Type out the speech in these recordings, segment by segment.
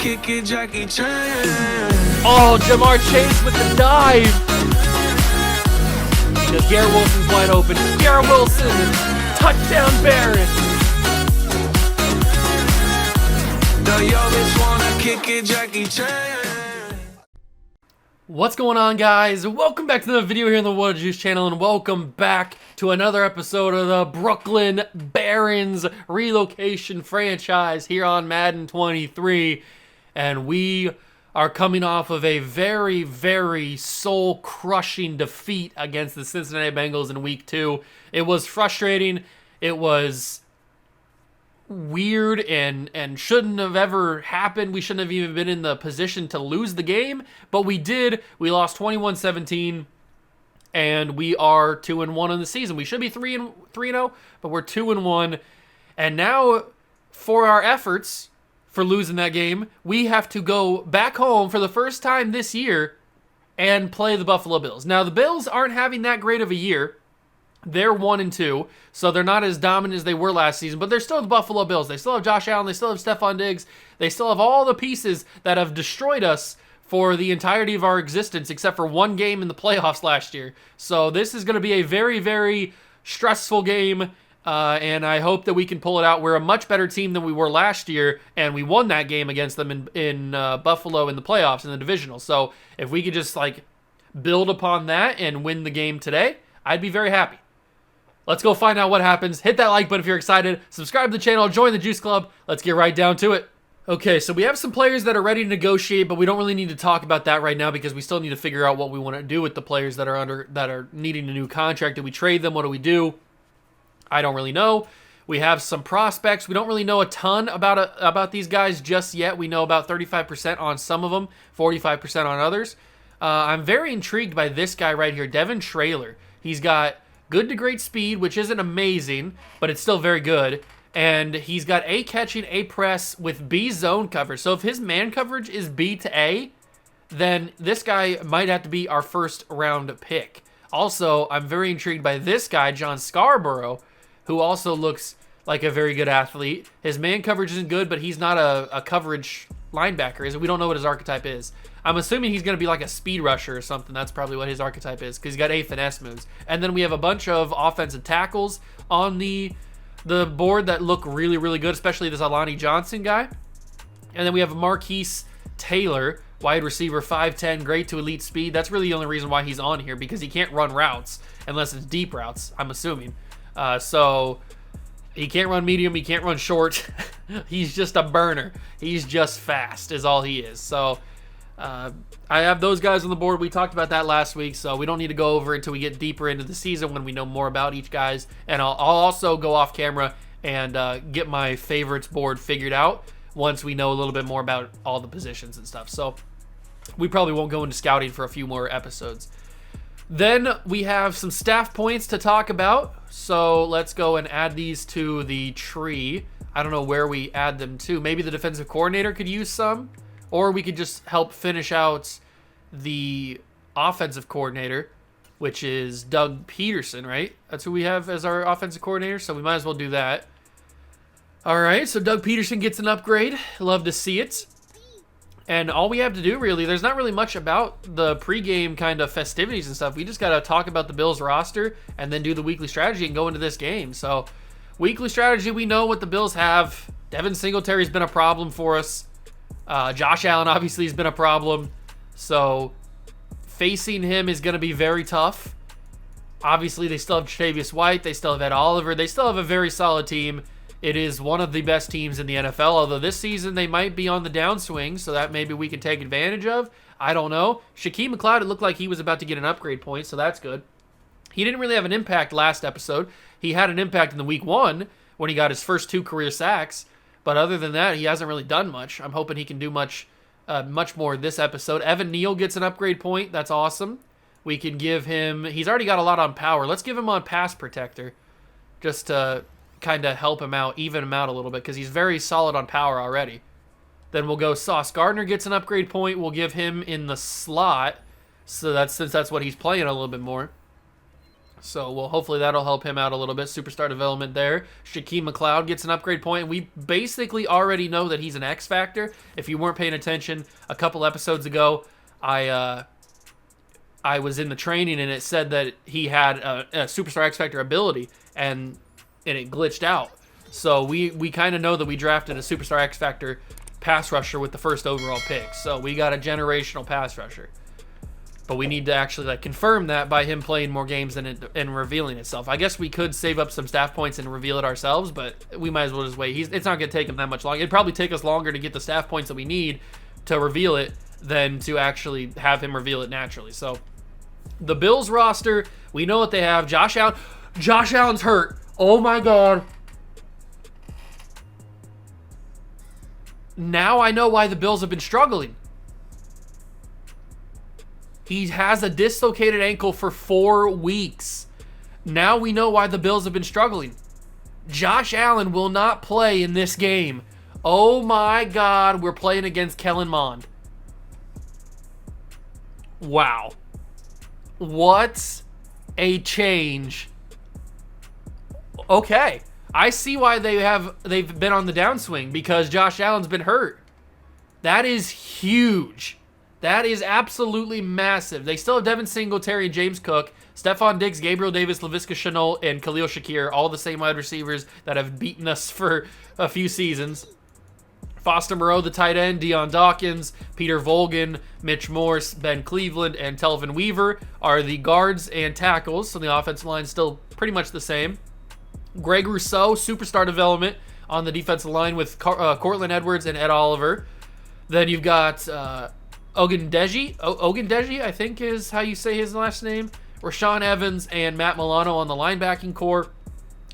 kick it, Jackie Chan. Oh, Jamar Chase with the dive. Because Garrett Wilson's wide open. Garrett Wilson, touchdown Barons. The youngest wanna kick it, Jackie Chan. What's going on, guys? Welcome back to another video here on the What Juice channel, and welcome back to another episode of the Brooklyn Barons relocation franchise here on Madden 23. And we are coming off of a very, very soul-crushing defeat against the Cincinnati Bengals in Week 2. It was frustrating. It was weird and shouldn't have ever happened. We shouldn't have even been in the position to lose the game, but we did. We lost 21-17, and we are 2-1 in the season. We should be 3-0, but we're 2-1. And now, for our efforts for losing that game, we have to go back home for the first time this year and play the Buffalo Bills. Now, the Bills aren't having that great of a year. They're 1-2, so they're not as dominant as they were last season, but they're still the Buffalo Bills. They still have Josh Allen. They still have Stephon Diggs. They still have all the pieces that have destroyed us for the entirety of our existence, except for one game in the playoffs last year. So this is going to be a very, very stressful game, and I hope that we can pull it out. We're a much better team than we were last year, and we won that game against them in Buffalo in the playoffs, in the divisional. So if we could just build upon that and win the game today, I'd be very happy. Let's go find out what happens. Hit that like button if you're excited. Subscribe to the channel. Join the Juice Club. Let's get right down to it. Okay, so we have some players that are ready to negotiate, but we don't really need to talk about that right now because we still need to figure out what we want to do with the players that are needing a new contract. Do we trade them? What do we do? I don't really know. We have some prospects. We don't really know a ton about these guys just yet. We know about 35% on some of them, 45% on others. I'm very intrigued by this guy right here, Devin Traylor. He's got good to great speed, which isn't amazing, but it's still very good. And he's got A catching, A press with B zone coverage. So if his man coverage is B to A, then this guy might have to be our first round pick. Also, I'm very intrigued by this guy, John Scarborough, who also looks like a very good athlete. His man coverage isn't good, but he's not a coverage linebacker, is it? We don't know what his archetype is. I'm assuming he's going to be like a speed rusher or something. That's probably what his archetype is, because he's got A finesse moves. And then we have a bunch of offensive tackles on the board that look really, really good, especially this Alani Johnson guy. And then we have Marquise Taylor, wide receiver, 5'10", great to elite speed. That's really the only reason why he's on here, because he can't run routes unless it's deep routes, I'm assuming. So he can't run medium, he can't run short. He's just a burner. He's just fast is all he is. So I have those guys on the board. We talked about that last week, so we don't need to go over it until we get deeper into the season when we know more about each guys. And I'll also go off camera and get my favorites board figured out once we know a little bit more about all the positions and stuff. So we probably won't go into scouting for a few more episodes. Then we have some staff points to talk about. So let's go and add these to the tree. I don't know where we add them to. Maybe the defensive coordinator could use some. Or we could just help finish out the offensive coordinator, which is Doug Peterson, right? That's who we have as our offensive coordinator, so we might as well do that. All right, so Doug Peterson gets an upgrade. Love to see it. And all we have to do, really, there's not really much about the pregame kind of festivities and stuff. We just got to talk about the Bills roster and then do the weekly strategy and go into this game. So weekly strategy, we know what the Bills have. Devin Singletary's been a problem for us. Josh Allen obviously has been a problem, so facing him is going to be very tough. Obviously, they still have Tre'Davious White. They still have Ed Oliver. They still have a very solid team. It is one of the best teams in the NFL, although this season they might be on the downswing, so that maybe we can take advantage of. I don't know. Shaquem McLeod, it looked like he was about to get an upgrade point, so that's good. He didn't really have an impact last episode. He had an impact in the week 1 when he got his first 2 career sacks. But other than that, he hasn't really done much. I'm hoping he can do much more this episode. Evan Neal gets an upgrade point. That's awesome. We can give him... He's already got a lot on power. Let's give him on pass protector just to kind of help him out, even him out a little bit, because he's very solid on power already. Then we'll go Sauce Gardner gets an upgrade point. We'll give him in the slot, so since that's what he's playing a little bit more. So, well, hopefully that'll help him out a little bit. Superstar development there. Shaquem McLeod gets an upgrade point. We basically already know that he's an X factor. If you weren't paying attention, a couple episodes ago, I was in the training and it said that he had a Superstar X Factor ability, and it glitched out. So we kind of know that we drafted a Superstar X Factor pass rusher with the first overall pick. So we got a generational pass rusher. But we need to actually confirm that by him playing more games and revealing itself. I guess we could save up some staff points and reveal it ourselves, but we might as well just wait. It's not going to take him that much longer. It'd probably take us longer to get the staff points that we need to reveal it than to actually have him reveal it naturally. So the Bills roster, we know what they have. Josh Allen. Josh Allen's hurt. Oh my God. Now I know why the Bills have been struggling. He has a dislocated ankle for 4 weeks. Now we know why the Bills have been struggling. Josh Allen will not play in this game. Oh my God, we're playing against Kellen Mond. Wow. What a change. Okay. I see why they've been on the downswing, because Josh Allen's been hurt. That is huge. That is absolutely massive. They still have Devin Singletary and James Cook, Stephon Diggs, Gabriel Davis, Laviska Shenault, and Khalil Shakir, all the same wide receivers that have beaten us for a few seasons. Foster Moreau, the tight end, Deion Dawkins, Peter Volgan, Mitch Morse, Ben Cleveland, and Telvin Weaver are the guards and tackles, so the offensive line is still pretty much the same. Greg Rousseau, superstar development on the defensive line with Cortland Edwards and Ed Oliver. Then you've got Ogundeji, I think is how you say his last name. Rashawn Evans and Matt Milano on the linebacking core.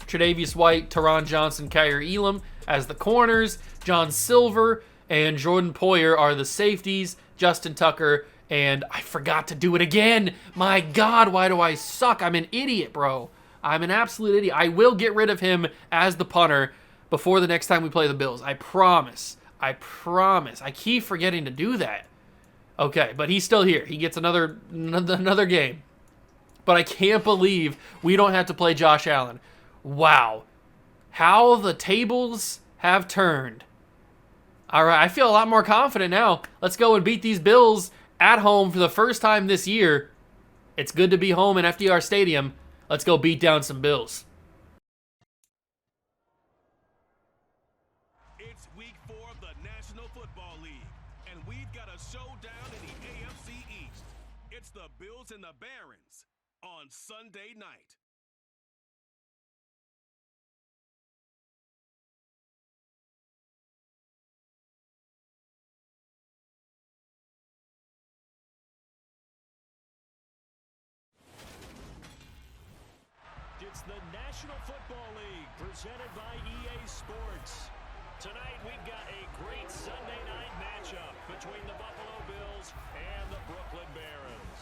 Tre'Davious White, Teron Johnson, Kyrie Elam as the corners. John Silver and Jordan Poyer are the safeties. Justin Tucker, and I forgot to do it again. My God, why do I suck? I'm an idiot, bro. I'm an absolute idiot. I will get rid of him as the punter before the next time we play the Bills. I promise. I promise. I keep forgetting to do that. Okay, but he's still here. He gets another game. But I can't believe we don't have to play Josh Allen. Wow. How the tables have turned. All right, I feel a lot more confident now. Let's go and beat these Bills at home for the first time this year. It's good to be home in FDR Stadium. Let's go beat down some Bills. It's week 4 of the National Football League, and we've got a showdown in the AFC East. It's the Bills and the Barons on Sunday night. It's the National Football League presented by EA Sports. Tonight we've got a great Sunday night matchup between the Buffalo Bills and the Brooklyn Barons.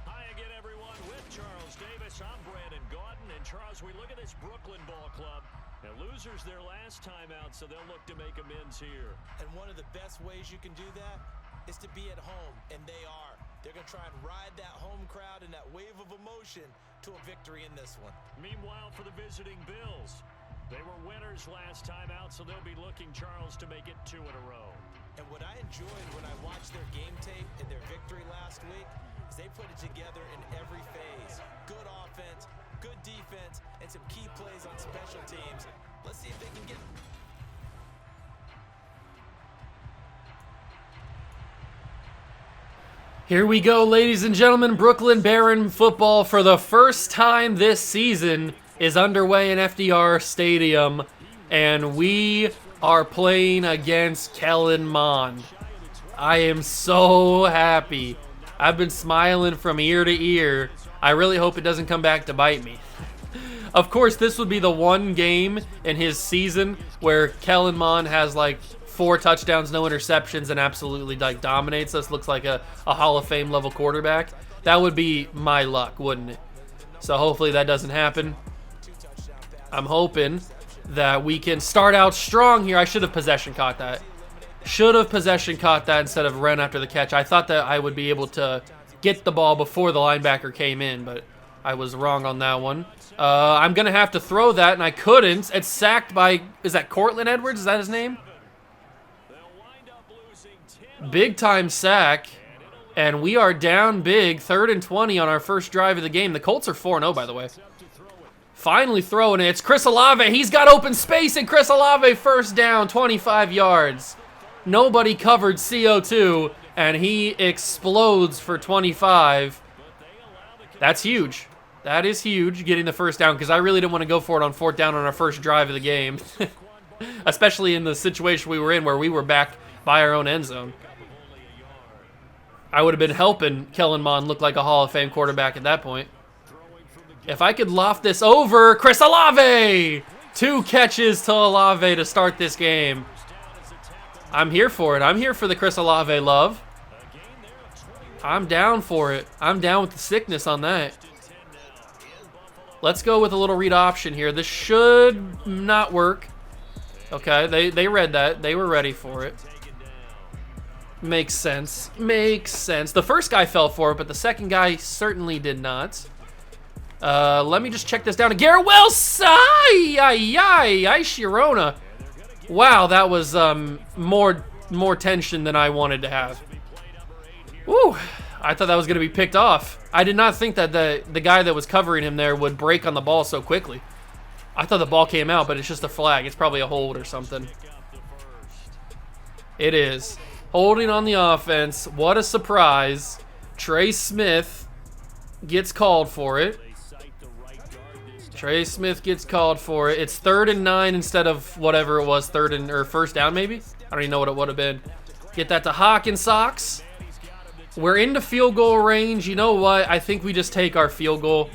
Hi again, everyone. With Charles Davis, I'm Brandon Gaudin. And Charles, we look at this Brooklyn ball club. Now, losers their last time out, so they'll look to make amends here. And one of the best ways you can do that is to be at home, and they are. They're going to try and ride that home crowd and that wave of emotion to a victory in this one. Meanwhile, for the visiting Bills, they were winners last time out, so they'll be looking, Charles, to make it 2 in a row. And what I enjoyed when I watched their game tape and their victory last week is they put it together in every phase. Good offense, good defense, and some key plays on special teams. Let's see if they can get... Here we go, ladies and gentlemen. Brooklyn Baron football for the first time this season is underway in FDR Stadium, and we are playing against Kellen Mond. I am so happy. I've been smiling from ear to ear. I really hope it doesn't come back to bite me. Of course, this would be the one game in his season where Kellen Mond has like 4 touchdowns, no interceptions, and absolutely like dominates us. Looks like a Hall of Fame level quarterback. That would be my luck, wouldn't it? So hopefully that doesn't happen. I'm hoping that we can start out strong here. I should have possession caught that. Should have possession caught that instead of ran after the catch. I thought that I would be able to get the ball before the linebacker came in, but I was wrong on that one. I'm going to have to throw that, and I couldn't. It's sacked by, is that Cortland Edwards? Is that his name? Big time sack, and we are down big, 3rd and 20 on our first drive of the game. The Colts are 4-0, by the way. Finally throwing it. It's Chris Olave. He's got open space, and Chris Olave first down, 25 yards. Nobody covered CO2, and he explodes for 25. That's huge. That is huge, getting the first down, because I really didn't want to go for it on 4th down on our first drive of the game. Especially in the situation we were in where we were back by our own end zone. I would have been helping Kellen Mond look like a Hall of Fame quarterback at that point. If I could loft this over, Chris Olave! 2 catches to Olave to start this game. I'm here for it. I'm here for the Chris Olave love. I'm down for it. I'm down with the sickness on that. Let's go with a little read option here. This should not work. Okay, they read that. They were ready for it. Makes sense. Makes sense. The first guy fell for it, but the second guy certainly did not. Let me just check this down. Garrett Wilson! Ay, Shirona. Wow, that was more tension than I wanted to have. Woo! I thought that was going to be picked off. I did not think that the guy that was covering him there would break on the ball so quickly. I thought the ball came out, but it's just a flag. It's probably a hold or something. It is. Holding on the offense. What a surprise. Trey Smith gets called for it. Trey Smith gets called for it. It's 3rd and 9 instead of whatever it was, first down maybe? I don't even know what it would have been. Get that to Hawkins Sox. We're into field goal range. You know what? I think we just take our field goal.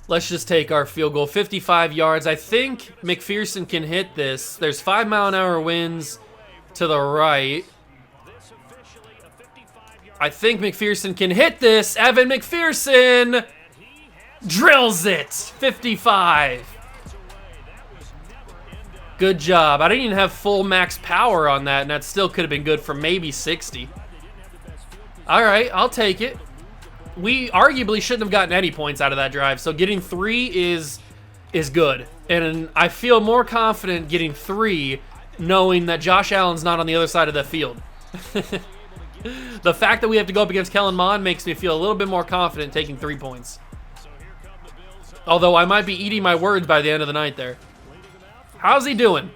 Let's just take our field goal. 55 yards. I think McPherson can hit this. There's 5-mile-an-hour winds to the right. I think McPherson can hit this. Evan McPherson drills it. 55. Good job. I didn't even have full max power on that, and that still could have been good for maybe 60. All right, I'll take it. We arguably shouldn't have gotten any points out of that drive, so getting 3 is good. And I feel more confident getting 3 knowing that Josh Allen's not on the other side of the field. The fact that we have to go up against Kellen Mond makes me feel a little bit more confident taking 3 points. Although I might be eating my words by the end of the night there. How's he doing?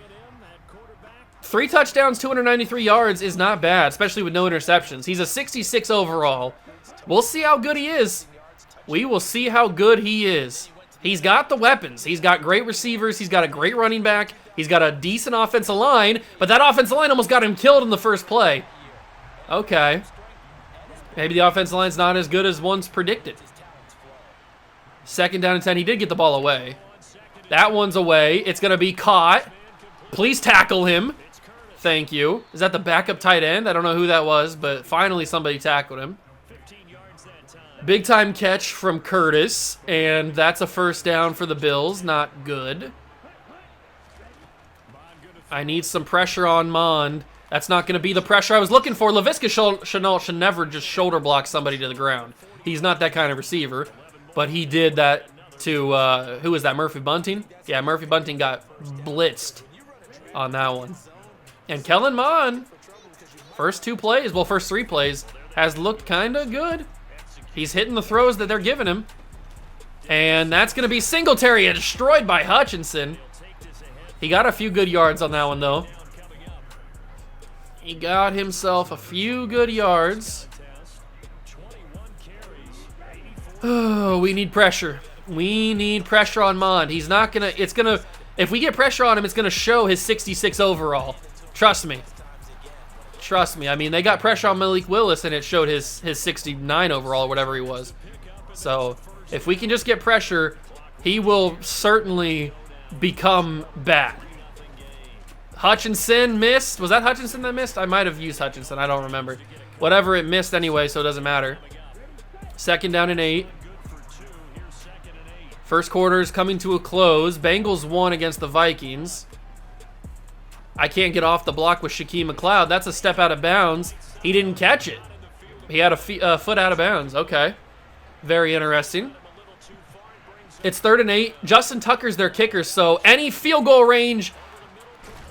3 touchdowns, 293 yards is not bad, especially with no interceptions. He's a 66 overall. We'll see how good he is. We will see how good he is. He's got the weapons. He's got great receivers. He's got a great running back. He's got a decent offensive line, but that offensive line almost got him killed in the first play. Okay. Maybe the offensive line's not as good as once predicted. 2nd down and 10. He did get the ball away. That one's away. It's going to be caught. Please tackle him. Thank you. Is that the backup tight end? I don't know who that was, but finally somebody tackled him. Big time catch from Curtis, and that's a first down for the Bills. Not good. I need some pressure on Mond. That's not going to be the pressure I was looking for. Laviska Shenault should never just shoulder block somebody to the ground. He's not that kind of receiver, but he did that to, who was that, Murphy Bunting? Yeah, Murphy Bunting got blitzed on that one. And Kellen Mond, first 3 plays, has looked kind of good. He's hitting the throws that they're giving him. And that's going to be Singletary, destroyed by Hutchinson. He got a few good yards on that one, though. He got himself a few good yards. Oh, we need pressure. We need pressure on Mond. He's not going to, if we get pressure on him, it's going to show his 66 overall. Trust me. Trust me. I mean, they got pressure on Malik Willis, and it showed his 69 overall, or whatever he was. So, if we can just get pressure, he will certainly become bad. Hutchinson missed. Was that Hutchinson that missed? I might have used Hutchinson. I don't remember. Whatever, it missed anyway, so it doesn't matter. 2nd down and 8. First quarter is coming to a close. Bengals won against the Vikings. I can't get off the block with Shaquem McLeod. That's a step out of bounds. He didn't catch it. He had a foot out of bounds. Okay. Very interesting. It's 3rd and 8. Justin Tucker's their kicker, so any field goal range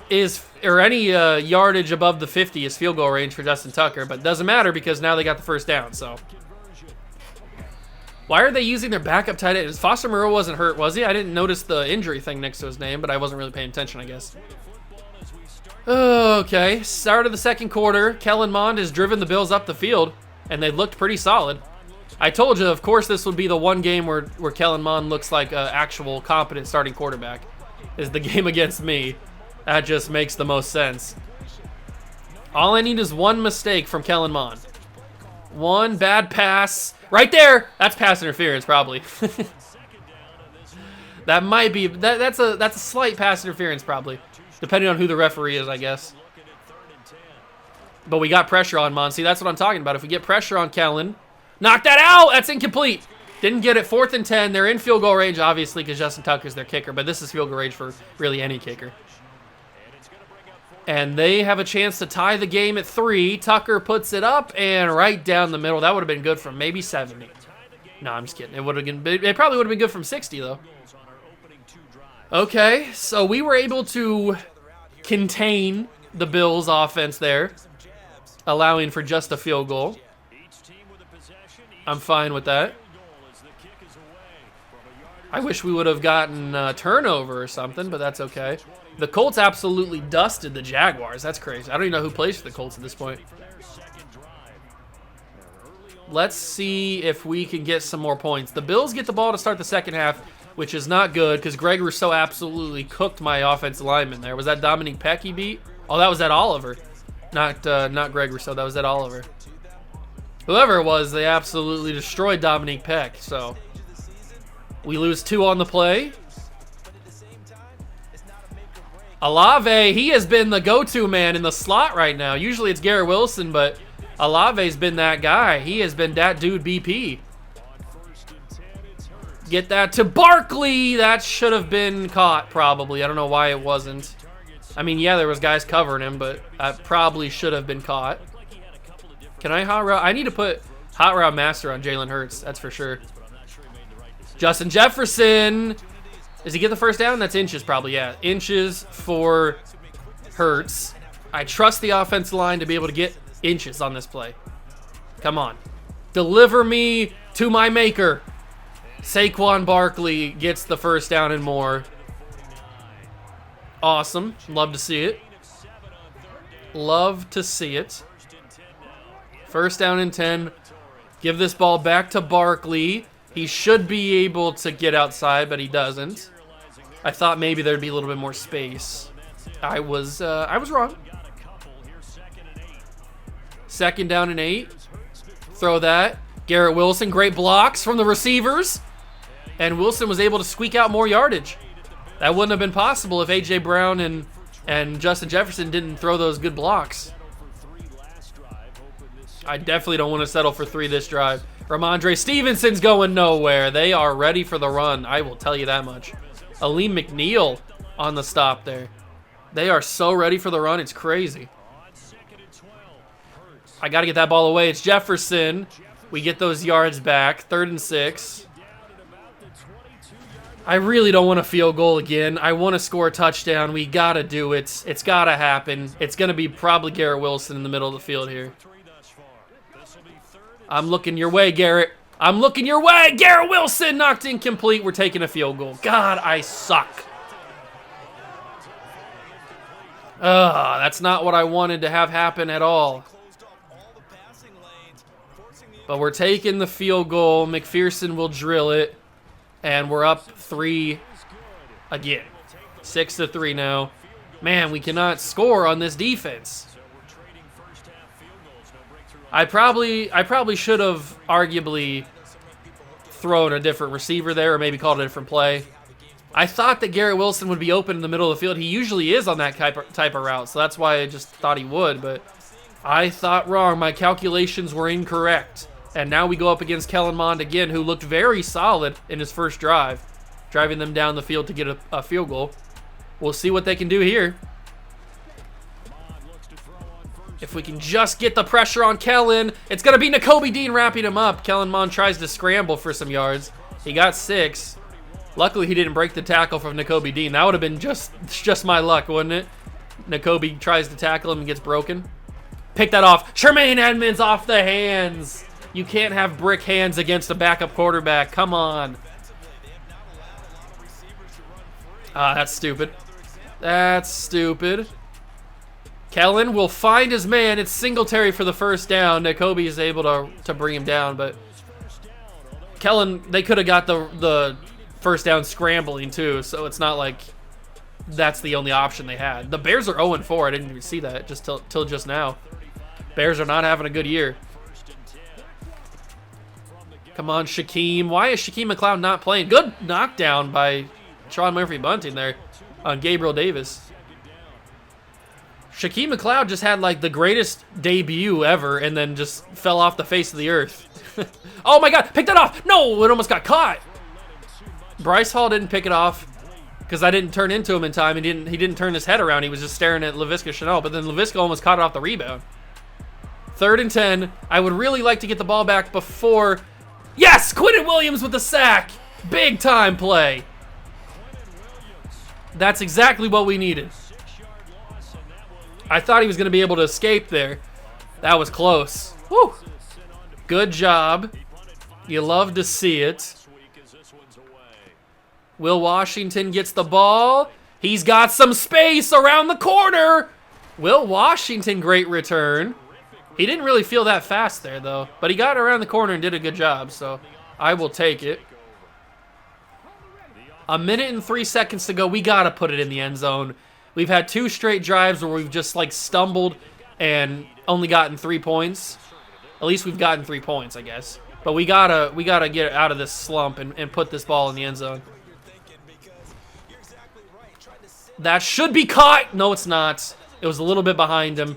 is, or any yardage above the 50 is field goal range for Justin Tucker, but it doesn't matter because now they got the first down, so. Why are they using their backup tight end? Foster Moreau wasn't hurt, was he? I didn't notice the injury thing next to his name, but I wasn't really paying attention, I guess. Okay, start of the second quarter. Kellen Mond has driven the Bills up the field, and they looked pretty solid. I told you, of course, this would be the one game where Kellen Mond looks like an actual competent starting quarterback. Is the game against me. That just makes the most sense. All I need is one mistake from Kellen Mond. One bad pass. Right there! That's pass interference, probably. That might be... That's a slight pass interference, probably. Depending on who the referee is, I guess. But we got pressure on Mond. See, that's what I'm talking about. If we get pressure on Kellen... Knock that out! That's incomplete. Didn't get it. 4th and 10. They're in field goal range, obviously, because Justin Tucker's their kicker. But this is field goal range for really any kicker. And they have a chance to tie the game at 3. Tucker puts it up and right down the middle. That would have been good from maybe 70. No, I'm just kidding. It would have been. It probably would have been good from 60 though. Okay, so we were able to contain the Bills' offense there, allowing for just a field goal. I'm fine with that. I wish we would have gotten a turnover or something, but that's okay. The Colts absolutely dusted the Jaguars. That's crazy. I don't even know who plays for the Colts at this point. Let's see if we can get some more points. The Bills get the ball to start the second half, which is not good because Greg Rousseau absolutely cooked my offensive lineman there. Was that Dominique Peck he beat? Oh, that was Ed Oliver. Not Greg Rousseau. That was Ed Oliver. Whoever it was, they absolutely destroyed Dominique Peck. So we lose 2 on the play. Olave, he has been the go-to man in the slot right now. Usually it's Garrett Wilson, but Olave's been that guy. He has been that dude BP. Get that to Barkley. That should have been caught probably. I don't know why it wasn't. I mean, yeah, there was guys covering him, but that probably should have been caught. Can I hot route? I need to put hot route master on Jalen Hurts. That's for sure. Justin Jefferson. Does he get the first down? That's inches probably, yeah. Inches for Hurts. I trust the offensive line to be able to get inches on this play. Come on. Deliver me to my maker. Saquon Barkley gets the first down and more. Awesome. Love to see it. Love to see it. First down and 10. Give this ball back to Barkley. He should be able to get outside, but he doesn't. I thought maybe there'd be a little bit more space. I was wrong. Second down and 8. Throw that. Garrett Wilson, great blocks from the receivers. And Wilson was able to squeak out more yardage. That wouldn't have been possible if A.J. Brown and Justin Jefferson didn't throw those good blocks. I definitely don't want to settle for 3 this drive. Ramondre Stevenson's going nowhere. They are ready for the run. I will tell you that much. Aleem McNeil on the stop there. They are so ready for the run. It's crazy. I got to get that ball away. It's Jefferson. We get those yards back. 3rd and 6. I really don't want a field goal again. I want to score a touchdown. We got to do it. It's got to happen. It's going to be probably Garrett Wilson in the middle of the field here. I'm looking your way, Garrett. I'm looking your way. Garrett Wilson knocked incomplete. We're taking a field goal. God, I suck. That's not what I wanted to have happen at all. But we're taking the field goal. McPherson will drill it. And we're up 3 again. 6-3 now. Man, we cannot score on this defense. I probably should have arguably thrown a different receiver there or maybe called a different play. I thought that Garrett Wilson would be open in the middle of the field. He usually is on that type of route, so that's why I just thought he would. But I thought wrong. My calculations were incorrect. And now we go up against Kellen Mond again, who looked very solid in his first drive, driving them down the field to get a field goal. We'll see what they can do here. If we can just get the pressure on Kellen, it's going to be Nakobe Dean wrapping him up. Kellen Mond tries to scramble for some yards. He got 6. Luckily, he didn't break the tackle from Nakobe Dean. That would have been just my luck, wouldn't it? Nakobe tries to tackle him and gets broken. Pick that off. Tremaine Edmonds off the hands. You can't have brick hands against a backup quarterback. Come on. That's stupid. That's stupid. Kellen will find his man. It's Singletary for the first down. Nakobe is able to bring him down, but Kellen, they could have got the first down scrambling too, so it's not like that's the only option they had. The Bears are 0-4. I didn't even see that just till just now. Bears are not having a good year. Come on, Shaquem. Why is Shaquem McLeod not playing? Good knockdown by Sean Murphy-Bunting there on Gabriel Davis. Shaquem McLeod just had like the greatest debut ever and then just fell off the face of the earth. Oh my God, pick that off. No, it almost got caught. Bryce Hall didn't pick it off because I didn't turn into him in time. He didn't turn his head around. He was just staring at Laviska Shenault, but then Laviska almost caught it off the rebound. 3rd and 10. I would really like to get the ball back before. Yes, Quinnen Williams with the sack. Big time play. That's exactly what we needed. I thought he was going to be able to escape there. That was close. Woo. Good job. You love to see it. Will Washington gets the ball. He's got some space around the corner. Will Washington, great return. He didn't really feel that fast there, though. But he got around the corner and did a good job, so I will take it. 1 minute and 3 seconds to go. We got to put it in the end zone. We've had 2 straight drives where we've just like stumbled and only gotten 3 points. At least we've gotten 3 points, I guess. But we gotta get out of this slump and put this ball in the end zone. That should be caught. No, it's not. It was a little bit behind him.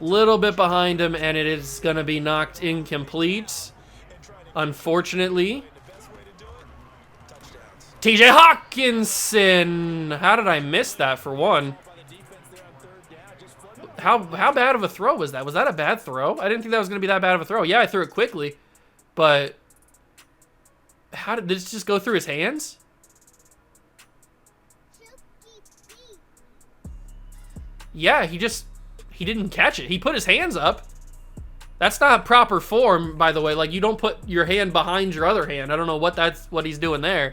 Little bit behind him, and it is gonna be knocked incomplete. Unfortunately. TJ Hawkinson. How did I miss that for one? How bad of a throw was that? Was that a bad throw? I didn't think that was going to be that bad of a throw. Yeah, I threw it quickly, but how did this just go through his hands? Yeah, he didn't catch it. He put his hands up. That's not proper form, by the way. Like, you don't put your hand behind your other hand. I don't know what he's doing there.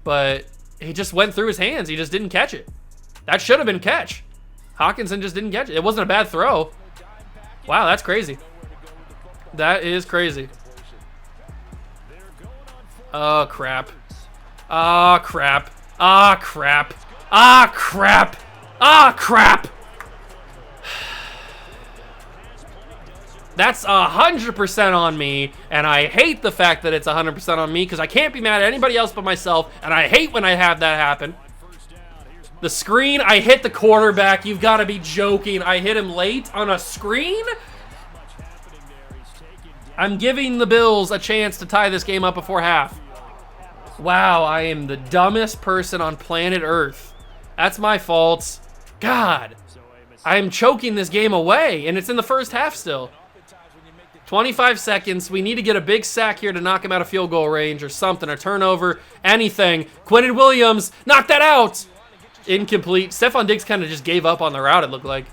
But he just went through his hands. He just didn't catch it. That should have been catch. Hawkinson just didn't catch it. It wasn't a bad throw. Wow, that's crazy. That is crazy. Oh, crap. Oh, crap. Ah, crap. Ah, crap. Ah, crap. That's 100% on me, and I hate the fact that it's 100% on me because I can't be mad at anybody else but myself, and I hate when I have that happen. The screen, I hit the quarterback. You've got to be joking. I hit him late on a screen? I'm giving the Bills a chance to tie this game up before half. Wow, I am the dumbest person on planet Earth. That's my fault. God, I am choking this game away, and it's in the first half still. 25 seconds. We need to get a big sack here to knock him out of field goal range or something, a turnover, anything. Quinnen Williams, knock that out. Incomplete. Stephon Diggs kind of just gave up on the route, it looked like.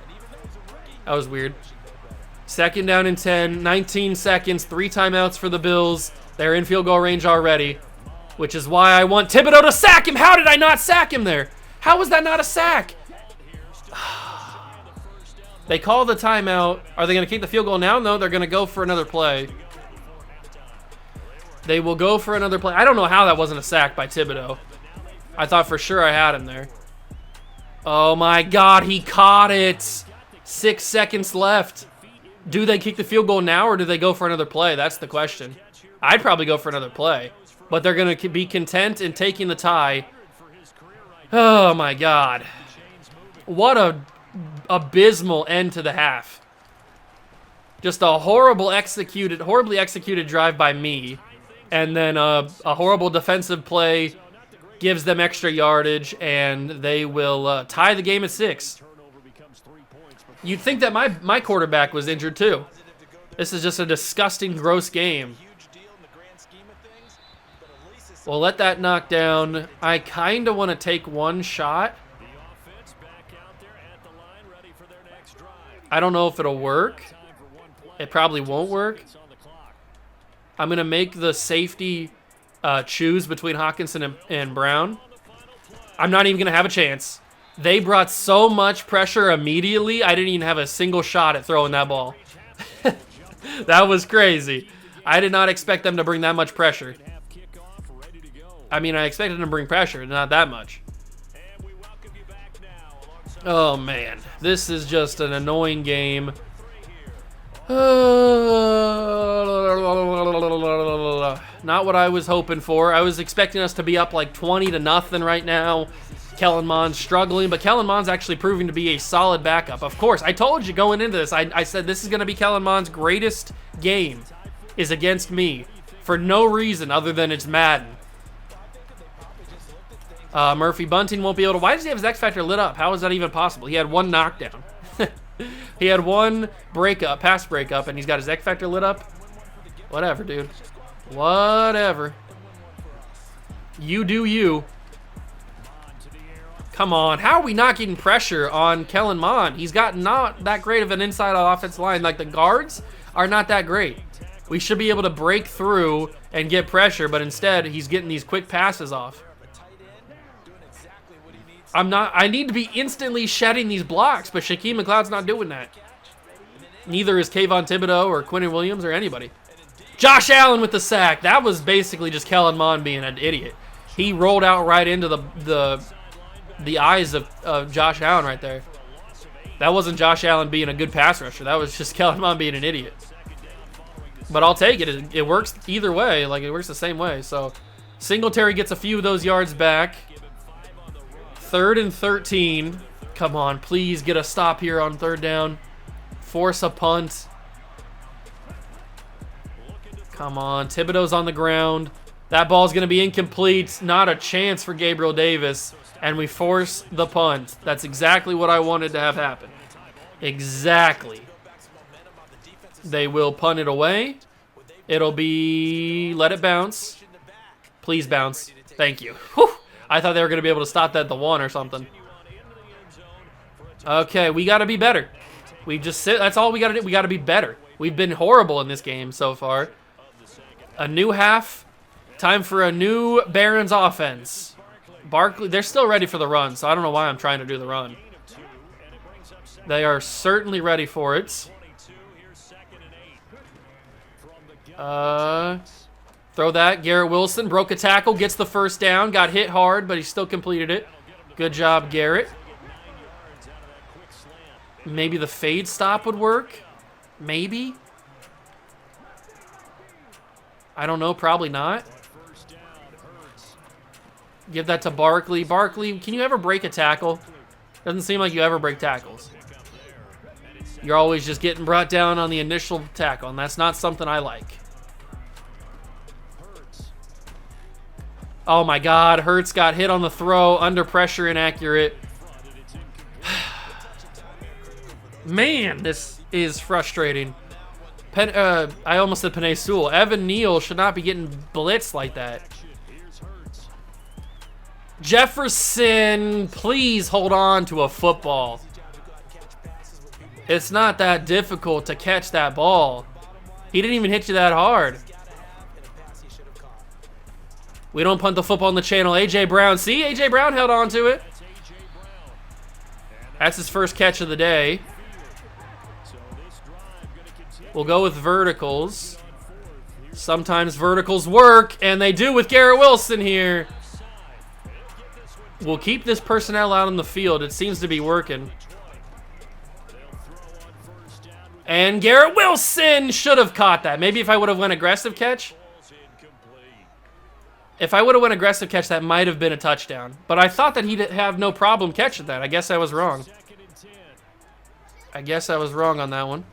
That was weird. 2nd down and 10, 19 seconds, 3 timeouts for the Bills. They're in field goal range already, which is why I want Thibodeau to sack him. How did I not sack him there? How was that not a sack? They call the timeout. Are they going to kick the field goal now? No, they're going to go for another play. They will go for another play. I don't know how that wasn't a sack by Thibodeau. I thought for sure I had him there. Oh my God, he caught it. 6 seconds left. Do they kick the field goal now or do they go for another play? That's the question. I'd probably go for another play. But they're going to be content in taking the tie. Oh my God. What a abysmal end to the half. Just a horribly executed drive by me, and then a horrible defensive play gives them extra yardage, and they will tie the game at 6. You'd think that my quarterback was injured too. This is just a disgusting, gross game. We'll let that knock down. I kind of want to take one shot. I don't know if it'll work. It probably won't work. I'm going to make the safety choose between Hawkinson and Brown. I'm not even going to have a chance. They brought so much pressure immediately, I didn't even have a single shot at throwing that ball. That was crazy. I did not expect them to bring that much pressure. I mean, I expected them to bring pressure, not that much. Oh, man. This is just an annoying game. Not what I was hoping for. I was expecting us to be up like 20-0 right now. Kellen Mond's struggling, but Kellen Mond's actually proving to be a solid backup. Of course, I told you going into this, I said this is going to be Kellen Mond's greatest game is against me for no reason other than it's Madden. Murphy Bunting won't be able to... Why does he have his X Factor lit up? How is that even possible? He had one knockdown. He had one breakup, pass breakup, and he's got his X Factor lit up. Whatever, dude. Whatever. You do you. Come on. How are we not getting pressure on Kellen Mond? He's got not that great of an inside offensive line. Like, the guards are not that great. We should be able to break through and get pressure, but instead, he's getting these quick passes off. I need to be instantly shedding these blocks, but Shaquem McLeod's not doing that. Neither is Kayvon Thibodeau or Quinnen Williams or anybody. Josh Allen with the sack. That was basically just Kellen Mond being an idiot. He rolled out right into the eyes of Josh Allen right there. That wasn't Josh Allen being a good pass rusher. That was just Kellen Mond being an idiot. But I'll take it. It works either way. Like, it works the same way. So Singletary gets a few of those yards back. 3rd and 13. Come on, please get a stop here on 3rd down. Force a punt. Come on, Thibodeau's on the ground. That ball's going to be incomplete. Not a chance for Gabriel Davis. And we force the punt. That's exactly what I wanted to have happen. Exactly. They will punt it away. It'll be... Let it bounce. Please bounce. Thank you. Whew. I thought they were going to be able to stop that at the 1 or something. Okay, we got to be better. We just sit. That's all we got to do. We got to be better. We've been horrible in this game so far. A new half. Time for a new Barons offense. Barkley, they're still ready for the run, so I don't know why I'm trying to do the run. They are certainly ready for it. Throw that. Garrett Wilson broke a tackle, gets the 1st down, got hit hard, but he still completed it. Good job, Garrett. Maybe the fade stop would work. Maybe. I don't know. Probably not. Give that to Barkley. Barkley, can you ever break a tackle? Doesn't seem like you ever break tackles. You're always just getting brought down on the initial tackle, and that's not something I like. Oh my God, Hurts got hit on the throw, under pressure, inaccurate. Man, this is frustrating. I almost said Penei Sewell. Evan Neal should not be getting blitzed like that. Jefferson, please hold on to a football. It's not that difficult to catch that ball. He didn't even hit you that hard. We don't punt the football on the channel. A.J. Brown. See? A.J. Brown held on to it. That's his first catch of the day. We'll go with verticals. Sometimes verticals work, and they do with Garrett Wilson here. We'll keep this personnel out on the field. It seems to be working. And Garrett Wilson should have caught that. Maybe if I would have went aggressive catch. If I would have went aggressive catch, that might have been a touchdown. But I thought that he'd have no problem catching that. I guess I was wrong. I guess I was wrong on that one.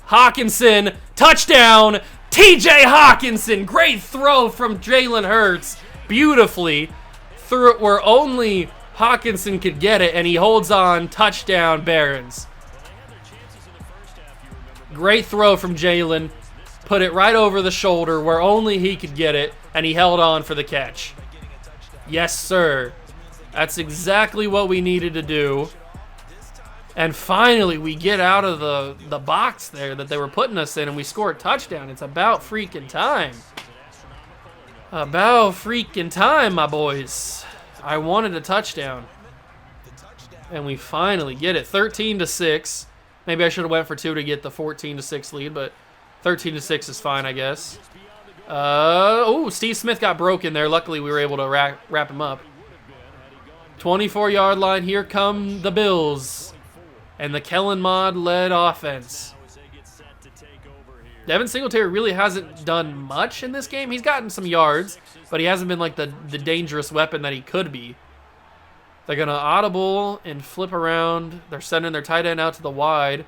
Hawkinson, touchdown. TJ Hawkinson, great throw from Jalen Hurts. Beautifully threw it where only Hawkinson could get it, and he holds on. Touchdown, Barons. Great throw from Jalen. Put it right over the shoulder where only he could get it, and he held on for the catch. Yes, sir. That's exactly what we needed to do. And finally, we get out of the box there that they were putting us in, and we score a touchdown. It's about freaking time. About freaking time, my boys. I wanted a touchdown. And we finally get it. 13-6. Maybe I should have went for 2 to get the 14-6 lead, but 13-6 is fine, I guess. Oh, Steve Smith got broken there. Luckily, we were able to wrap him up. 24-yard line. Here come the Bills. And the Kellen Mond-led offense. Devin Singletary really hasn't done much in this game. He's gotten some yards, but he hasn't been like the dangerous weapon that he could be. They're going to audible and flip around. They're sending their tight end out to the wide.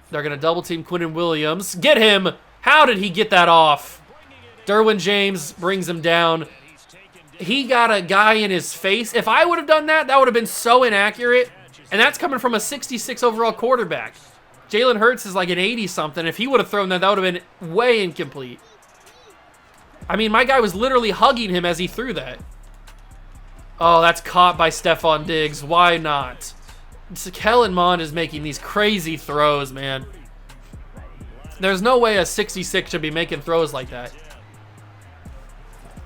They're going to double team Quinnen Williams. Get him! How did he get that off? Derwin James brings him down. He got a guy in his face. If I would have done that, that would have been so inaccurate. And that's coming from a 66 overall quarterback. Jalen Hurts is like an 80-something. If he would have thrown that, that would have been way incomplete. I mean, my guy was literally hugging him as he threw that. Oh, that's caught by Stephon Diggs. Why not? Kellen Mond is making these crazy throws, man. There's no way a 66 should be making throws like that.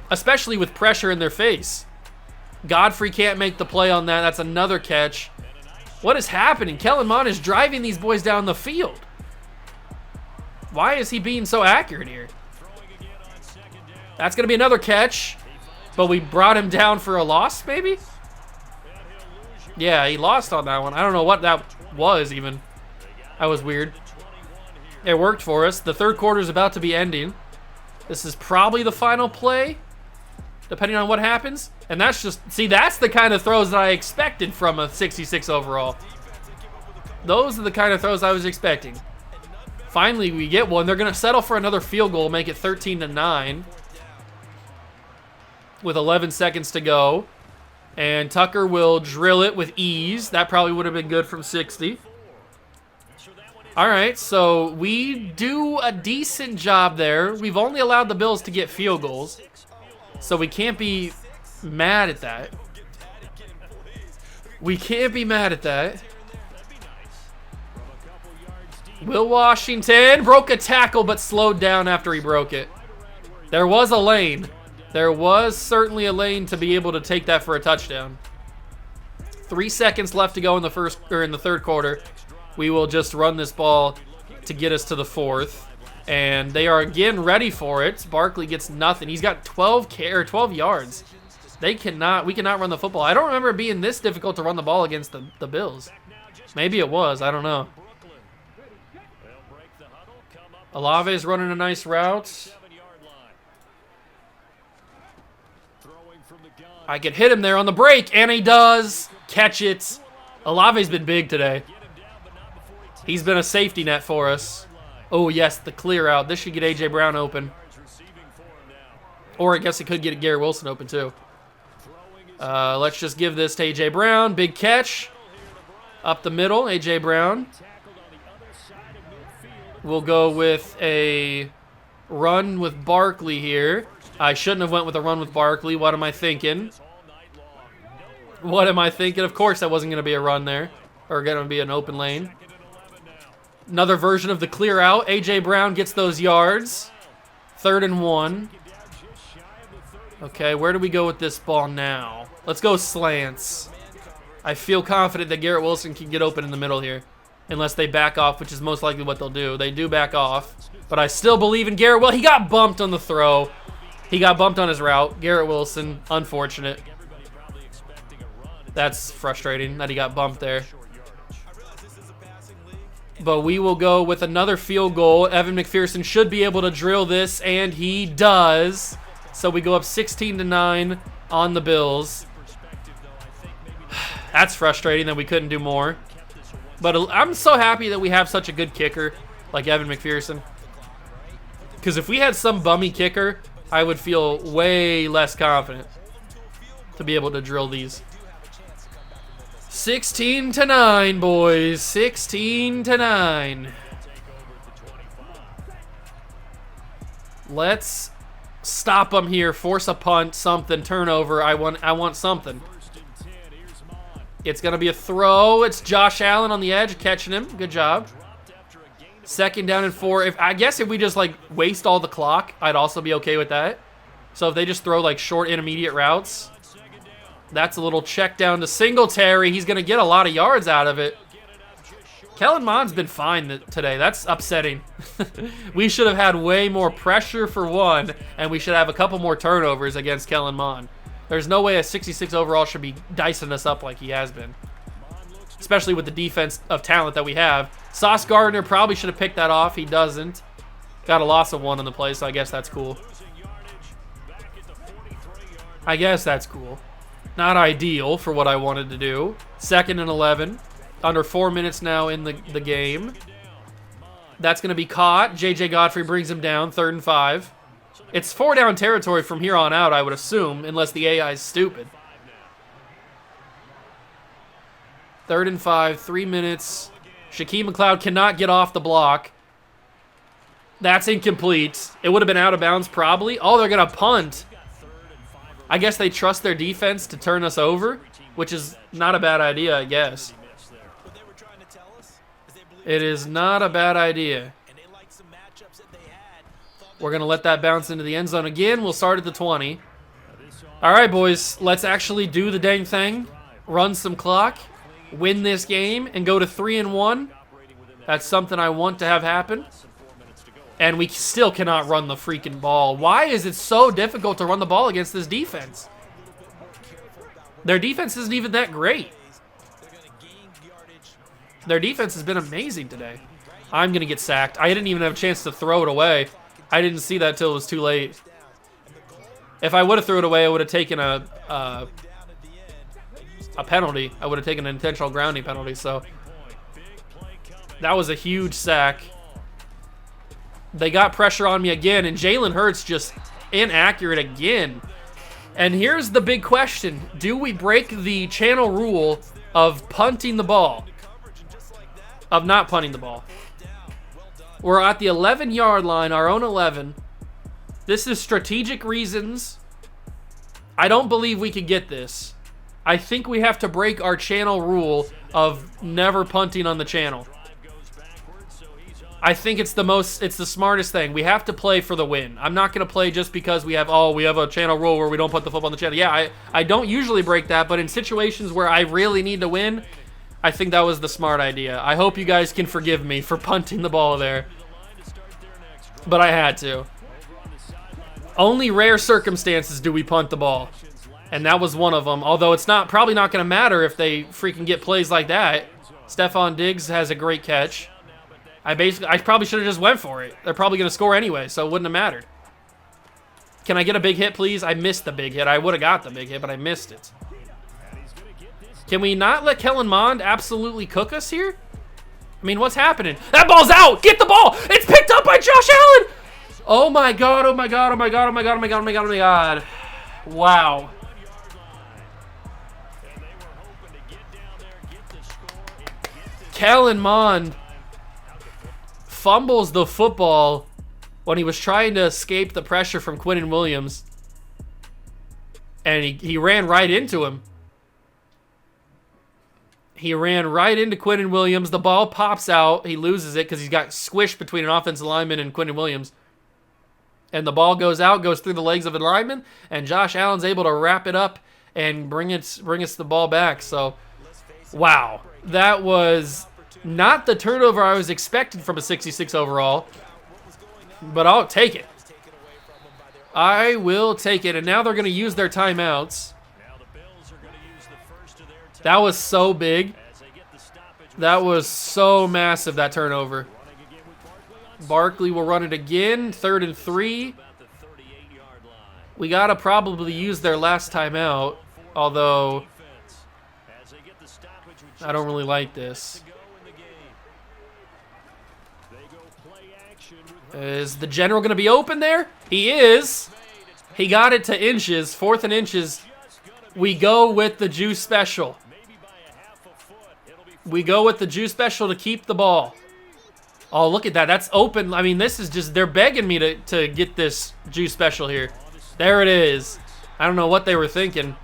Especially with pressure in their face. Godfrey can't make the play on that. That's another catch. What is happening? Kellen Mond is driving these boys down the field. Why is he being so accurate here? That's going to be another catch. But we brought him down for a loss, maybe? Yeah, he lost on that one. I don't know what that was even. That was weird. It worked for us. The third quarter is about to be ending. This is probably the final play, depending on what happens. And that's just, see, that's the kind of throws that I expected from a 66 overall. Those are the kind of throws I was expecting. Finally, we get one. They're going to settle for another field goal, make it 13-9. With 11 seconds to go. And Tucker will drill it with ease. That probably would have been good from 60. All right, so we do a decent job there. We've only allowed the Bills to get field goals, so we can't be mad at that. We can't be mad at that. Will Washington broke a tackle but slowed down after he broke it. There was a lane. There was certainly a lane to be able to take that for a touchdown. 3 seconds left to go in the third quarter. We will just run this ball to get us to the fourth. And they are again ready for it. Barkley gets nothing. He's got 12 yards. We cannot run the football. I don't remember it being this difficult to run the ball against the Bills. Maybe it was. I don't know. Olave's running a nice route. I could hit him there on the break, and he does. Catch it. Olave's been big today. He's been a safety net for us. Oh, yes, the clear out. This should get A.J. Brown open. Or I guess it could get Garrett Wilson open, too. Let's just give this to A.J. Brown. Big catch. Up the middle, A.J. Brown. We'll go with a run with Barkley here. I shouldn't have went with a run with Barkley. What am I thinking? What am I thinking? Of course that wasn't going to be a run there. Or going to be an open lane. Another version of the clear out. A.J. Brown gets those yards. 3rd and 1. Okay, where do we go with this ball now? Let's go slants. I feel confident that Garrett Wilson can get open in the middle here. Unless they back off, which is most likely what they'll do. They do back off. But I still believe in Garrett. Well, he got bumped on the throw. He got bumped on his route. Garrett Wilson, unfortunate. That's frustrating that he got bumped there. But we will go with another field goal. Evan McPherson should be able to drill this, and he does. So we go up 16-9 on the Bills. That's frustrating that we couldn't do more. But I'm so happy that we have such a good kicker like Evan McPherson. Because if we had some bummy kicker, I would feel way less confident. to be able to drill these. 16-9, boys. 16-9. Let's stop them here. Force a punt, something, turnover. I want something. It's going to be a throw. It's Josh Allen on the edge, catching him. Good job. 2nd down and 4. I guess if we just, like, waste all the clock, I'd also be okay with that. So if they just throw, like, short intermediate routes, that's a little check down to Singletary. He's going to get a lot of yards out of it. Kellen Mond's been fine today. That's upsetting. We should have had way more pressure for one, and we should have a couple more turnovers against Kellen Mond. There's no way a 66 overall should be dicing us up like he has been, especially with the defense of talent that we have. Sauce Gardner probably should have picked that off. He doesn't. Got a loss of 1 on the play, so I guess that's cool. I guess that's cool. Not ideal for what I wanted to do. 2nd and 11. Under 4 minutes now in the game. That's going to be caught. J.J. Godfrey brings him down. 3rd and 5. It's 4 down territory from here on out, I would assume, unless the AI is stupid. 3rd and 5. 3 minutes. Shaquem McLeod cannot get off the block. That's incomplete. It would have been out of bounds probably. Oh, they're going to punt. I guess they trust their defense to turn us over, which is not a bad idea, I guess. It is not a bad idea. We're going to let that bounce into the end zone again. We'll start at the 20. All right, boys. Let's actually do the dang thing. Run some clock. Win this game and go to 3-1. That's something I want to have happen. And we still cannot run the freaking ball. Why is it so difficult to run the ball against this defense? Their defense isn't even that great. Their defense has been amazing today. I'm going to get sacked. I didn't even have a chance to throw it away. I didn't see that till it was too late. If I would have threw it away, I would have taken a penalty. I would have taken an intentional grounding penalty. So that was a huge sack. They got pressure on me again, and Jalen Hurts just inaccurate again. And here's the big question. Do we break the channel rule of punting the ball? Of not punting the ball? We're at the 11-yard line, our own 11. This is strategic reasons. I don't believe we could get this. I think we have to break our channel rule of never punting on the channel. I think it's the smartest thing. We have to play for the win. I'm not going to play just because we have a channel rule where we don't put the football on the channel. Yeah, I don't usually break that, but in situations where I really need to win, I think that was the smart idea. I hope you guys can forgive me for punting the ball there. But I had to. Only rare circumstances do we punt the ball. And that was one of them. Although it's probably not going to matter if they freaking get plays like that. Stephon Diggs has a great catch. I probably should have just went for it. They're probably going to score anyway, so it wouldn't have mattered. Can I get a big hit, please? I missed the big hit. I would have got the big hit, but I missed it. Can we not let Kellen Mond absolutely cook us here? I mean, what's happening? That ball's out! Get the ball! It's picked up by Josh Allen! Oh my god, oh my god, oh my god, oh my god, oh my god, oh my god, oh my god. Wow. Kellen Mond fumbles the football when he was trying to escape the pressure from Quinnen Williams. And he ran right into him. He ran right into Quinnen Williams. The ball pops out. He loses it because he's got squished between an offensive lineman and Quinnen Williams. And the ball goes out, goes through the legs of a lineman, and Josh Allen's able to wrap it up and bring us the ball back. So, wow. That was not the turnover I was expecting from a 66 overall, but I'll take it. I will take it. And now they're going to use their timeouts. That was so big. That was so massive, that turnover. Barkley will run it again. 3rd and 3. We got to probably use their last timeout, although I don't really like this. Is the general going to be open there? He is. He got it to inches. 4th and inches. we go with the juice special. We go with the juice special to keep the ball. Oh, look at that. That's open. I mean, this is just, they're begging me to get this juice special here. There it is. I don't know what they were thinking.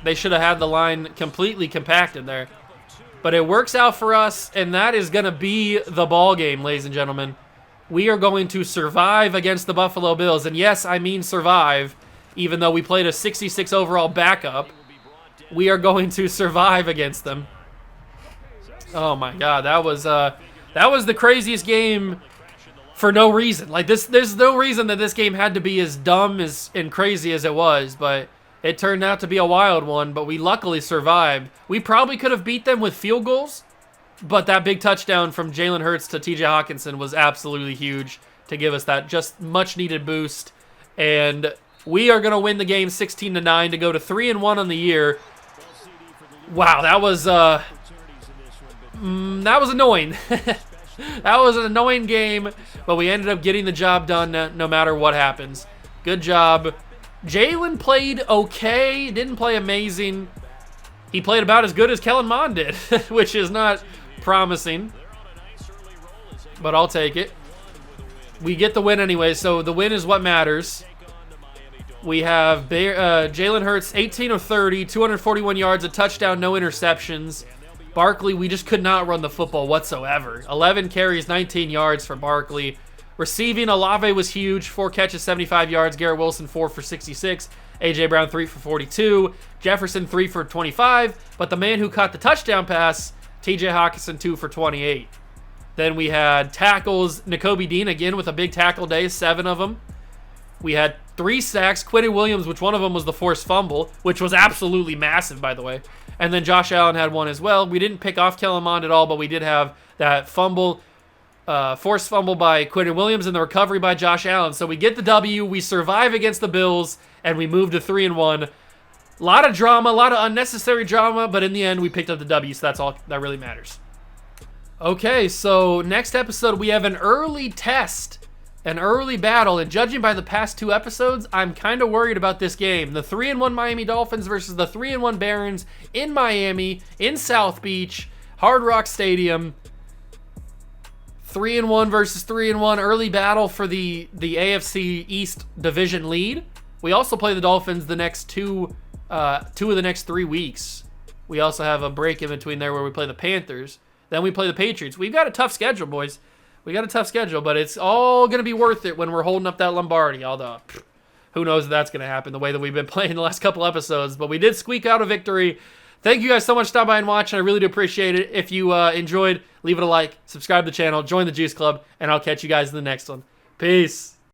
They should have had the line completely compacted there. But it works out for us, and that is going to be the ball game, ladies and gentlemen. We are going to survive against the Buffalo Bills. And yes, I mean survive, even though we played a 66 overall backup. We are going to survive against them. Oh my God, that was the craziest game for no reason. Like there's no reason that this game had to be as dumb and crazy as it was, but it turned out to be a wild one. But we luckily survived. We probably could have beat them with field goals, but that big touchdown from Jalen Hurts to T.J. Hawkinson was absolutely huge to give us that just much needed boost. And we are gonna win the game 16-9 to go to 3-1 on the year. Wow, that was annoying. That was an annoying game, but we ended up getting the job done no matter what happens. Good job. Jalen played okay, didn't play amazing. He played about as good as Kellen Mond did, which is not promising, but I'll take it. We get the win anyway, so the win is what matters. We have Jalen Hurts, 18 of 30, 241 yards, a touchdown, no interceptions. Barkley, we just could not run the football whatsoever. 11 carries, 19 yards for Barkley. Receiving, Olave was huge. 4 catches, 75 yards. Garrett Wilson, 4 for 66. A.J. Brown, 3 for 42. Jefferson, 3 for 25. But the man who caught the touchdown pass, T.J. Hawkinson, 2 for 28. Then we had tackles. Nakobe Dean, again, with a big tackle day, 7 of them. We had 3 sacks. Quentin Williams, which one of them was the forced fumble, which was absolutely massive, by the way. And then Josh Allen had 1 as well. We didn't pick off Kellen Mond at all, but we did have that fumble, forced fumble by Quentin Williams and the recovery by Josh Allen. So we get the W, we survive against the Bills, and we move to 3-1. A lot of drama, a lot of unnecessary drama, but in the end, we picked up the W, so that's all that really matters. Okay, so next episode, we have an early test. An early battle, and judging by the past 2 episodes, I'm kind of worried about this game. The 3-1 Miami Dolphins versus the 3-1 Barons in Miami, in South Beach, Hard Rock Stadium. 3-1 versus 3-1, early battle for the AFC East division lead. We also play the Dolphins the next two of the next 3 weeks. We also have a break in between there where we play the Panthers. Then we play the Patriots. We've got a tough schedule, boys. We got a tough schedule, but it's all going to be worth it when we're holding up that Lombardi, although who knows if that's going to happen the way that we've been playing the last couple episodes. But we did squeak out a victory. Thank you guys so much for stopping by and watching. I really do appreciate it. If you enjoyed, leave it a like, subscribe to the channel, join the Juice Club, and I'll catch you guys in the next one. Peace.